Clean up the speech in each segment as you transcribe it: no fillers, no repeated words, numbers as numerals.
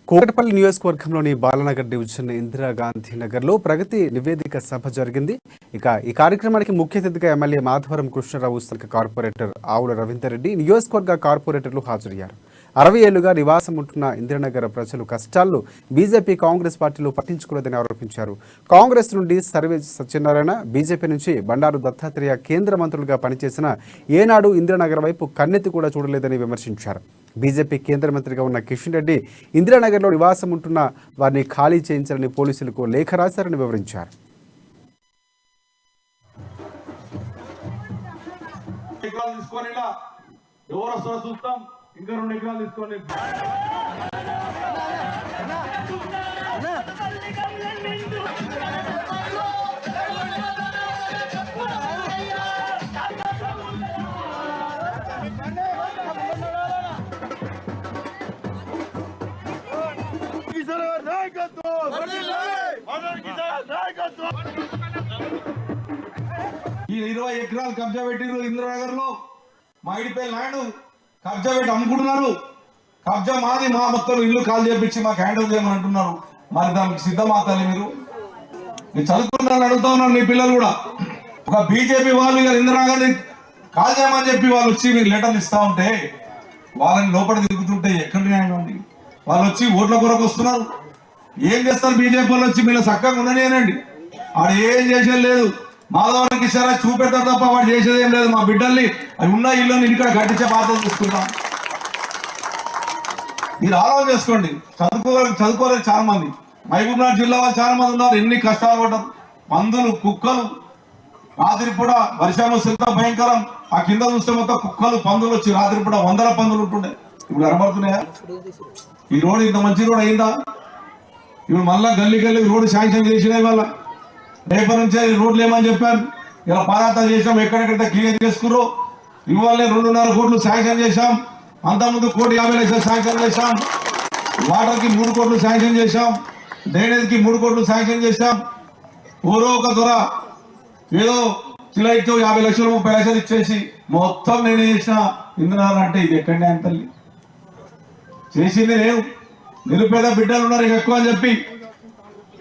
కోకటపల్లి నియోజకవర్గంలోని బాలనగర్ డివిజన్ ఇందిరాగాంధీ నగర్లో ప్రగతి నివేదిక సభ జరిగింది. ఈ కార్యక్రమానికి ముఖ్య అతిథిగా ఎమ్మెల్యే మాధవరం కృష్ణరావు, స్థానిక కార్పొరేటర్ ఆవుల రవీందర్ రెడ్డి, నియోజకవర్గ కార్పొరేటర్లు హాజరయ్యారు. 60 ఏళ్లుగా నివాసం ఉంటున్న ఇందిరానగర్ ప్రజలు కష్టాలను బీజేపీ, కాంగ్రెస్ పార్టీలు పట్టించుకోలేదని ఆరోపించారు. కాంగ్రెస్ నుండి సర్వే సత్యనారాయణ, బీజేపీ నుంచి బండారు దత్తాత్రేయ కేంద్ర మంత్రులుగా పనిచేసిన ఏనాడు ఇందిరానగర్ వైపు కన్నెత్తి కూడా చూడలేదని విమర్శించారు. బీజేపీ కేంద్ర మంత్రిగా ఉన్న కిషన్ రెడ్డి ఇందిరానగర్లో నివాసం ఉంటున్న వారిని ఖాళీ చేయించాలని పోలీసులకు లేఖ రాశారని వివరించారు. ఈ 20 ఎకరాలు కబ్జా పెట్టిరు ఇందిరానగర్ లో. మా ఇడిపై ల్యాండ్ కబ్జా పెట్టి అమ్ముకుంటున్నారు. కబ్జా మాది, మా మొత్తం ఇల్లు కాల్ చేపించి మాకు హ్యాండ్ ఓవర్ చేయమని అంటున్నారు. మరి దానికి సిద్ధమాతాలి మీరు చదువుకున్నారని అడుగుతా ఉన్నారు. మీ పిల్లలు కూడా ఒక బీజేపీ వాళ్ళు ఇందిరానగర్ కాల్ చేయమని చెప్పి వాళ్ళు వచ్చి మీరు లెటర్లు ఇస్తా ఉంటే వాళ్ళని లోపల తిరుగుతుంటే ఎక్కడ న్యాయం అండి? వాళ్ళు వచ్చి ఓట్ల కొరకు వస్తున్నారు. ఏం చేస్తారు బీజేపీ వాళ్ళు వచ్చి మీరు చక్కగా ఉండనేనండి. వాడు ఏం చేసేది లేదు. మాధవానికి ఇస్తారా చూపెడతారు తప్ప వాడు చేసేది ఏం లేదు. మా బిడ్డల్ని అవి ఉన్న ఇల్లుని ఇక్కడ కట్టించే బాధ్యత తీసుకుంటాం. మీరు ఆలోచన చేసుకోండి. చదువుకోలేదు చాలా మంది. మహబూబ్నగర్ జిల్లా వాళ్ళు చాలా మంది ఉన్నారు. ఎన్ని కష్టాలు పడ్డారు. పందులు, కుక్కలు, రాత్రి పూట వర్షం వస్తే భయంకరం. ఆ కింద చూస్తే మొత్తం కుక్కలు, పందులు వచ్చి రాత్రి పూట 100 పందులు ఉంటుండే. ఇప్పుడు కనబడుతున్నాయా? ఈ రోడ్ ఇంత మంచి రోడ్ అయిందా? ఇప్పుడు మళ్ళా గల్లీ రోడ్డు శాంక్షన్ చేసినాయి. వాళ్ళ రేపటి నుంచే రోడ్లు ఏమని చెప్పారు. ఇలా పారాత చేసాం, ఎక్కడెక్కడ క్లియర్ చేసుకుర్రు. ఇవాళనే 2.5 కోట్లు శాంక్షన్ చేశాం. అంతకుముందు 1,50,00,000 శాంక్షన్ చేశాం. వాటర్కి 3 కోట్లు శాంక్షన్ చేశాం. డ్రైనేజ్కి 3 కోట్లు శాంక్షన్ చేశాం. ఊరో ఒక దొర ఏదో చిలైట్ 50 లక్షలు 30 లక్షలు ఇచ్చేసి మొత్తం నేనే చేసిన ఇంద్రనాథ్ అంటే ఇది ఎక్కడనే అంత చేసింది నేను. నిరుపేద బిడ్డలు ఉన్నారు ఎక్కువ అని చెప్పి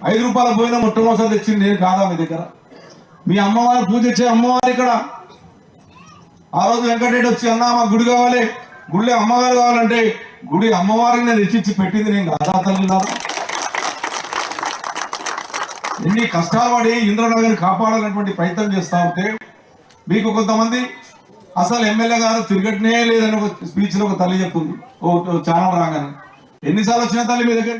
5 రూపాయల పోయినా మొట్టమొదటి తెచ్చింది నేను కాదా మీ దగ్గర? మీ అమ్మవారు పూజ ఇచ్చే అమ్మవారు ఇక్కడ. ఆ రోజు వెంకటరెడ్డి వచ్చి అన్నా మా గుడి కావాలి, గుడిలో అమ్మవారు కావాలంటే గుడి అమ్మవారికి నేను తెచ్చిచ్చి పెట్టింది నేను కాదా తల్లి? ఎన్ని కష్టాలు పడి ఇంద్రనగర్ కాపాడాలనేటువంటి ప్రయత్నం చేస్తా ఉంటే మీకు కొంతమంది అసలు ఎమ్మెల్యే గారు తిరగట్నే లేదని ఒక స్పీచ్ లో ఒక తల్లి చెప్తుంది. ఓ ఛానల్ రాగానే. ఎన్నిసార్లు వచ్చిన తల్లి మీ దగ్గర?